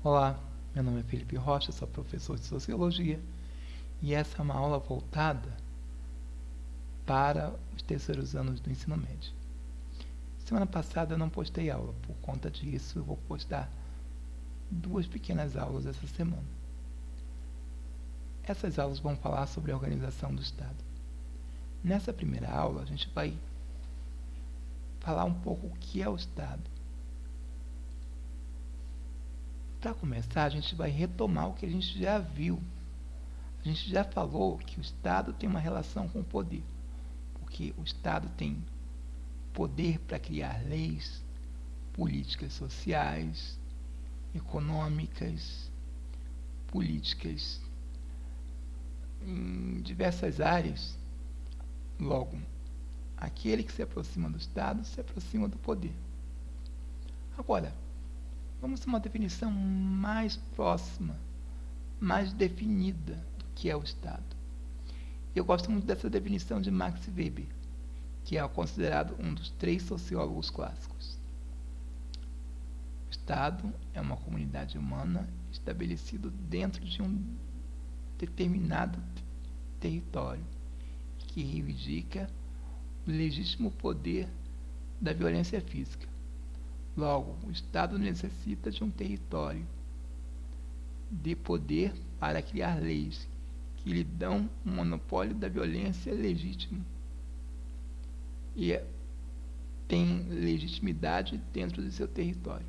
Olá, meu nome é Felipe Rocha, sou professor de Sociologia e essa é uma aula voltada para os terceiros anos do ensino médio. Semana passada eu não postei aula, por conta disso eu vou postar duas pequenas aulas essa semana. Essas aulas vão falar sobre a organização do Estado. Nessa primeira aula a gente vai falar um pouco o que é o Estado. Para começar, a gente vai retomar o que a gente já viu. A gente já falou que o Estado tem uma relação com o poder, porque o Estado tem poder para criar leis, políticas sociais, econômicas, políticas em diversas áreas. Logo, aquele que se aproxima do Estado se aproxima do poder. Agora, vamos ter uma definição mais próxima, mais definida do que é o Estado. Eu gosto muito dessa definição de Max Weber, que é considerado um dos 3 sociólogos clássicos. O Estado é uma comunidade humana estabelecida dentro de um determinado território, que reivindica o legítimo poder da violência física. Logo, o Estado necessita de um território de poder para criar leis que lhe dão um monopólio da violência legítimo e tem legitimidade dentro de seu território.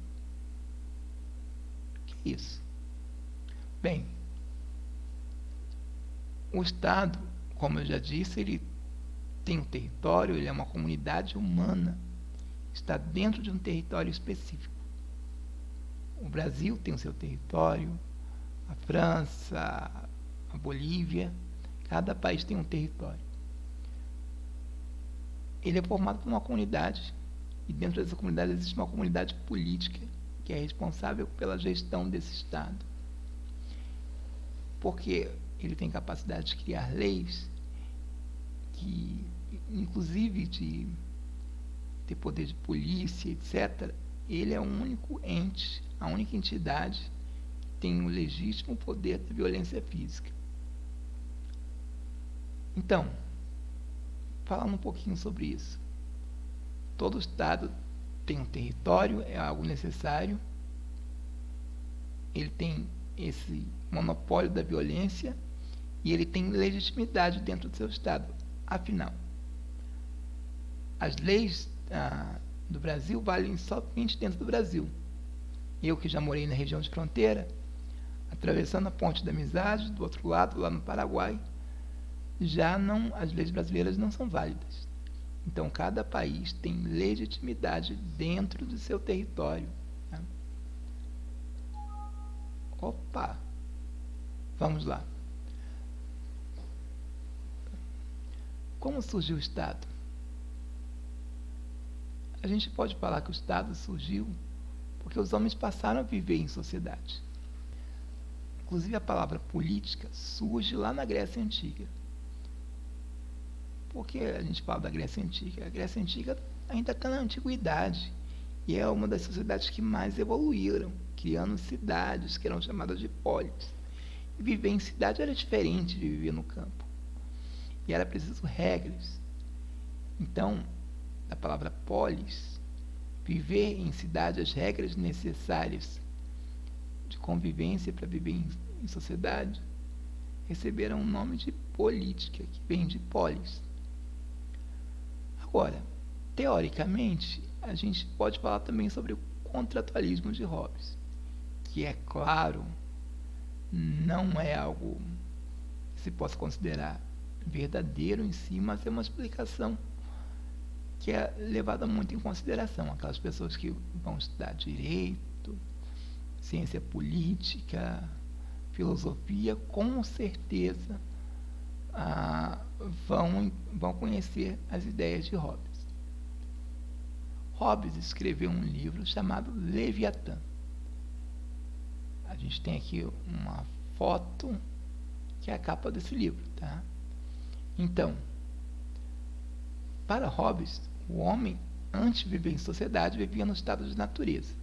O que é isso? Bem, o Estado, como eu já disse, ele tem um território, ele é uma comunidade humana, está dentro de um território específico. O Brasil tem o seu território, a França, a Bolívia, cada país tem um território. Ele é formado por uma comunidade, e dentro dessa comunidade existe uma comunidade política, que é responsável pela gestão desse Estado. Porque ele tem capacidade de criar leis, que, inclusive de ter poder de polícia, etc., ele é o único ente, a única entidade que tem o legítimo poder da violência física. Então, falando um pouquinho sobre isso. Todo Estado tem um território, é algo necessário. Ele tem esse monopólio da violência e ele tem legitimidade dentro do seu Estado. Afinal, as leis do Brasil valem somente dentro do Brasil. Eu que já morei na região de fronteira, atravessando a Ponte da Amizade, do outro lado, lá no Paraguai, as leis brasileiras não são válidas. Então, cada país tem legitimidade dentro do seu território. Né? Opa! Vamos lá. Como surgiu o Estado? A gente pode falar que o Estado surgiu porque os homens passaram a viver em sociedade. Inclusive, a palavra política surge lá na Grécia Antiga. Por que a gente fala da Grécia Antiga? A Grécia Antiga ainda está na Antiguidade e é uma das sociedades que mais evoluíram, criando cidades que eram chamadas de polis. E viver em cidade era diferente de viver no campo. E era preciso regras. Então, da palavra polis, viver em cidade, as regras necessárias de convivência para viver em sociedade receberam o nome de política, que vem de polis. Agora, teoricamente, a gente pode falar também sobre o contratualismo de Hobbes, que é claro, não é algo que se possa considerar verdadeiro em si, mas é uma explicação que é levada muito em consideração. Aquelas pessoas que vão estudar direito, ciência política, filosofia, com certeza vão conhecer as ideias de Hobbes. Hobbes escreveu um livro chamado Leviatã. A gente tem aqui uma foto que é a capa desse livro, tá? Então, para Hobbes, o homem, antes de viver em sociedade, vivia no estado de natureza.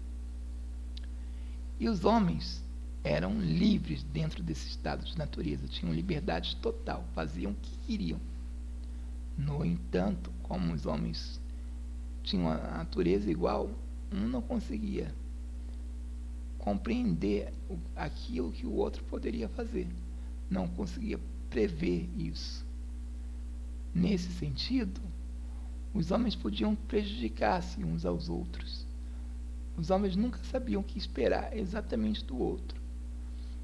E os homens eram livres dentro desse estado de natureza, tinham liberdade total, faziam o que queriam. No entanto, como os homens tinham a natureza igual, um não conseguia compreender aquilo que o outro poderia fazer, não conseguia prever isso. Nesse sentido, os homens podiam prejudicar-se uns aos outros. Os homens nunca sabiam o que esperar exatamente do outro.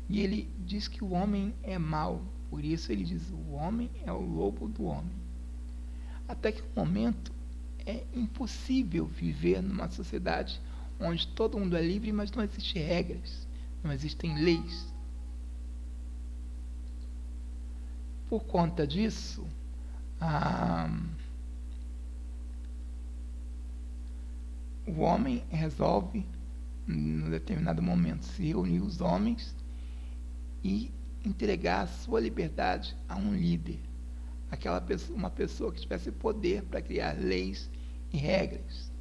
E ele diz que o homem é mau, por isso ele diz: o homem é o lobo do homem. Até que um momento é impossível viver numa sociedade onde todo mundo é livre, mas não existem regras, não existem leis. Por conta disso, o homem resolve, em determinado momento, se reunir os homens e entregar a sua liberdade a um líder, uma pessoa que tivesse poder para criar leis e regras.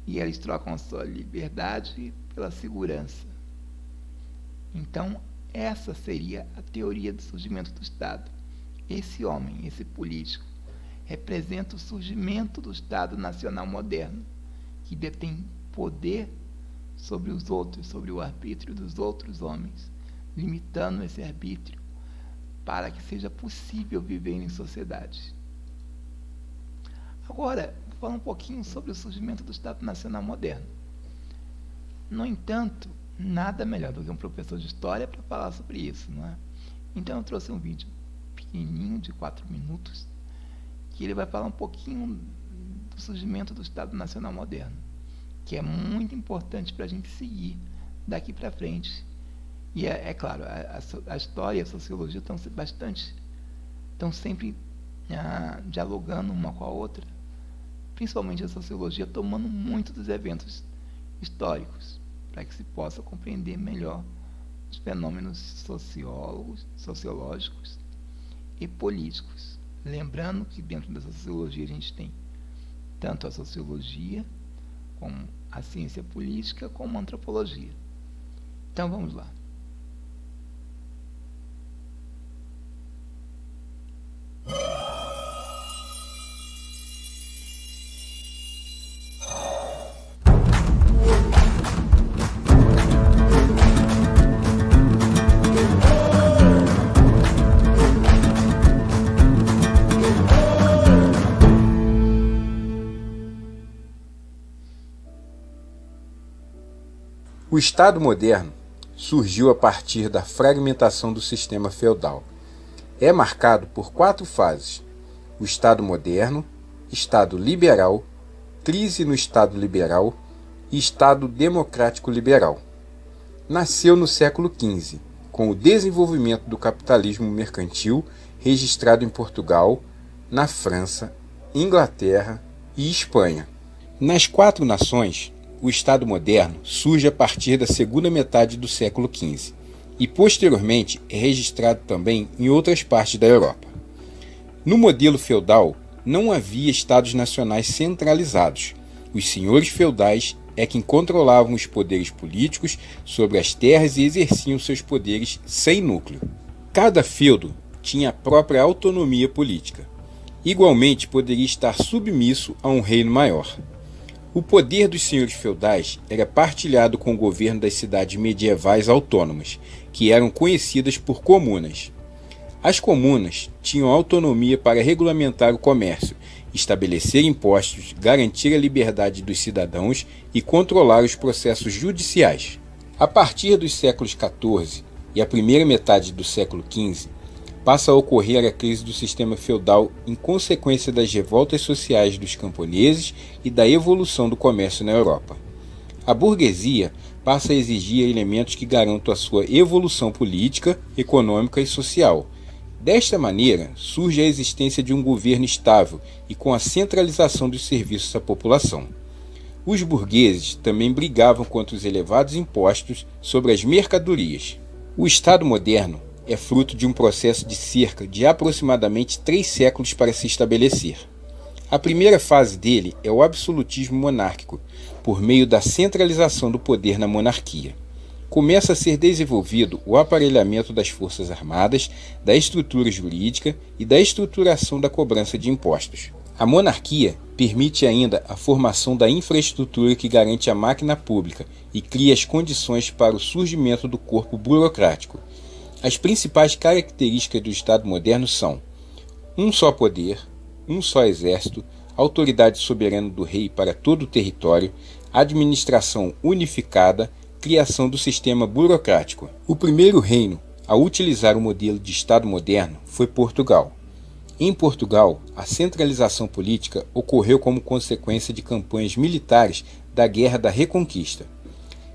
E eles trocam a sua liberdade pela segurança. Então, essa seria a teoria do surgimento do Estado. Esse homem, esse político, representa o surgimento do Estado Nacional moderno, que detém poder sobre os outros, sobre o arbítrio dos outros homens, limitando esse arbítrio para que seja possível viver em sociedade. Agora, vou falar um pouquinho sobre o surgimento do Estado Nacional moderno. No entanto, nada melhor do que um professor de história para falar sobre isso, não é? Então eu trouxe um vídeo pequenininho de 4 minutos, que ele vai falar um pouquinho do surgimento do Estado Nacional moderno, que é muito importante para a gente seguir daqui para frente. E é claro, a história e a sociologia estão sempre dialogando uma com a outra, principalmente a sociologia tomando muito dos eventos históricos, para que se possa compreender melhor os fenômenos sociológicos e políticos. Lembrando que dentro da sociologia a gente tem tanto a sociologia, como a ciência política, como a antropologia. Então vamos lá. O Estado moderno surgiu a partir da fragmentação do sistema feudal. É marcado por 4 fases: o Estado moderno, Estado liberal, crise no Estado liberal e Estado democrático liberal. Nasceu no século XV, com o desenvolvimento do capitalismo mercantil registrado em Portugal, na França, Inglaterra e Espanha. Nas 4 nações, o Estado moderno surge a partir da segunda metade do século XV e, posteriormente, é registrado também em outras partes da Europa. No modelo feudal, não havia estados nacionais centralizados. Os senhores feudais é quem controlavam os poderes políticos sobre as terras e exerciam seus poderes sem núcleo. Cada feudo tinha a própria autonomia política. Igualmente, poderia estar submisso a um reino maior. O poder dos senhores feudais era partilhado com o governo das cidades medievais autônomas, que eram conhecidas por comunas. As comunas tinham autonomia para regulamentar o comércio, estabelecer impostos, garantir a liberdade dos cidadãos e controlar os processos judiciais. A partir dos séculos XIV e a primeira metade do século XV, passa a ocorrer a crise do sistema feudal em consequência das revoltas sociais dos camponeses e da evolução do comércio na Europa. A burguesia passa a exigir elementos que garantam a sua evolução política, econômica e social. Desta maneira, surge a existência de um governo estável e com a centralização dos serviços à população. Os burgueses também brigavam contra os elevados impostos sobre as mercadorias. O Estado moderno é fruto de um processo de cerca de aproximadamente 3 séculos para se estabelecer. A primeira fase dele é o absolutismo monárquico, por meio da centralização do poder na monarquia. Começa a ser desenvolvido o aparelhamento das forças armadas, da estrutura jurídica e da estruturação da cobrança de impostos. A monarquia permite ainda a formação da infraestrutura que garante a máquina pública e cria as condições para o surgimento do corpo burocrático. As principais características do Estado moderno são um só poder, um só exército, autoridade soberana do rei para todo o território, administração unificada, criação do sistema burocrático. O primeiro reino a utilizar o modelo de Estado moderno foi Portugal. Em Portugal, a centralização política ocorreu como consequência de campanhas militares da Guerra da Reconquista.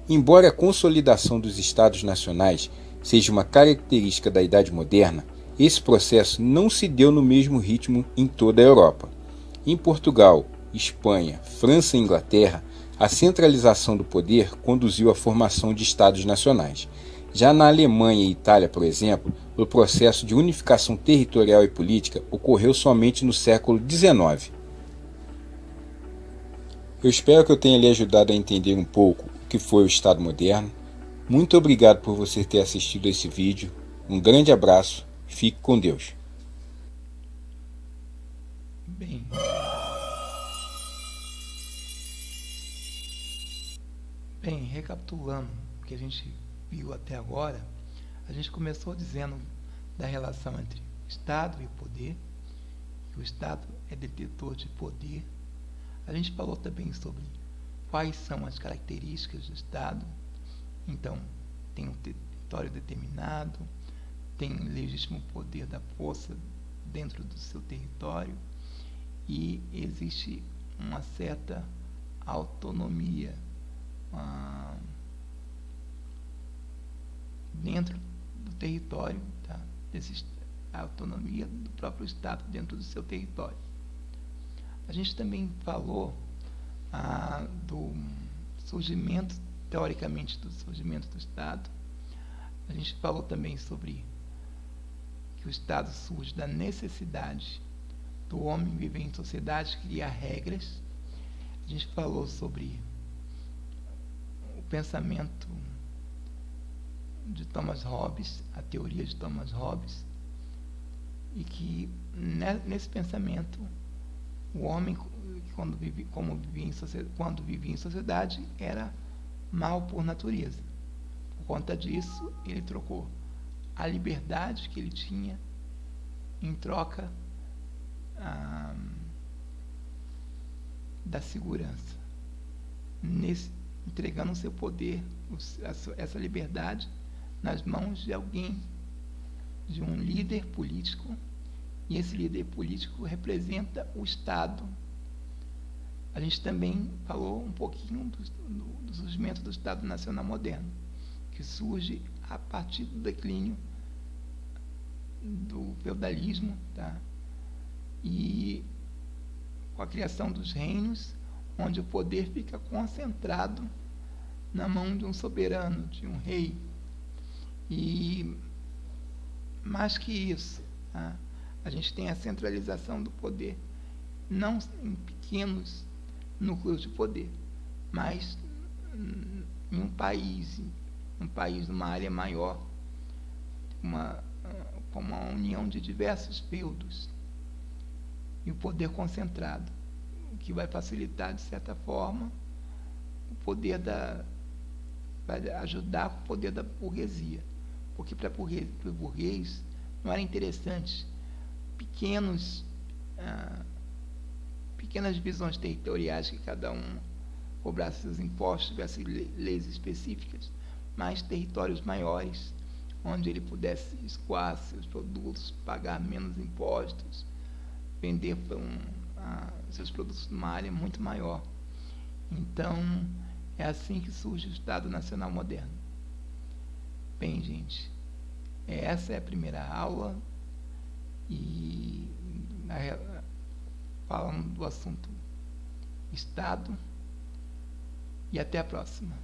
Embora a consolidação dos Estados nacionais seja uma característica da Idade Moderna, esse processo não se deu no mesmo ritmo em toda a Europa. Em Portugal, Espanha, França e Inglaterra, a centralização do poder conduziu à formação de Estados nacionais. Já na Alemanha e Itália, por exemplo, o processo de unificação territorial e política ocorreu somente no século XIX. Eu espero que eu tenha lhe ajudado a entender um pouco o que foi o Estado moderno. Muito obrigado por você ter assistido esse vídeo. Um grande abraço e fique com Deus. Bem, recapitulando o que a gente viu até agora, a gente começou dizendo da relação entre Estado e poder, que o Estado é detentor de poder. A gente falou também sobre quais são as características do Estado. Então, tem um território determinado, tem legítimo poder da força dentro do seu território e existe uma certa autonomia dentro do território, tá? A autonomia do próprio Estado dentro do seu território. A gente também falou do surgimento, teoricamente, do surgimento do Estado. A gente falou também sobre que o Estado surge da necessidade do homem viver em sociedade, criar regras. A gente falou sobre o pensamento de Thomas Hobbes, a teoria de Thomas Hobbes, e que nesse pensamento o homem, quando vivia em sociedade, era mal por natureza. Por conta disso, ele trocou a liberdade que ele tinha em troca da segurança, entregando o seu poder, essa liberdade, nas mãos de alguém, de um líder político, e esse líder político representa o Estado. A gente também falou um pouquinho do surgimento do Estado Nacional moderno, que surge a partir do declínio do feudalismo, tá? E com a criação dos reinos, onde o poder fica concentrado na mão de um soberano, de um rei. E mais que isso, tá? A gente tem a centralização do poder, não em pequenos núcleos de poder, mas em um país, numa área maior, como uma união de diversos feudos, e o poder concentrado, o que vai facilitar, de certa forma, vai ajudar o poder da burguesia, porque para o burguês não era interessante pequenas divisões territoriais, que cada um cobrasse seus impostos, tivesse leis específicas, mas territórios maiores, onde ele pudesse escoar seus produtos, pagar menos impostos, vender seus produtos numa área muito maior. Então, é assim que surge o Estado Nacional moderno. Bem, gente, essa é a primeira aula, e falando do assunto Estado, e até a próxima.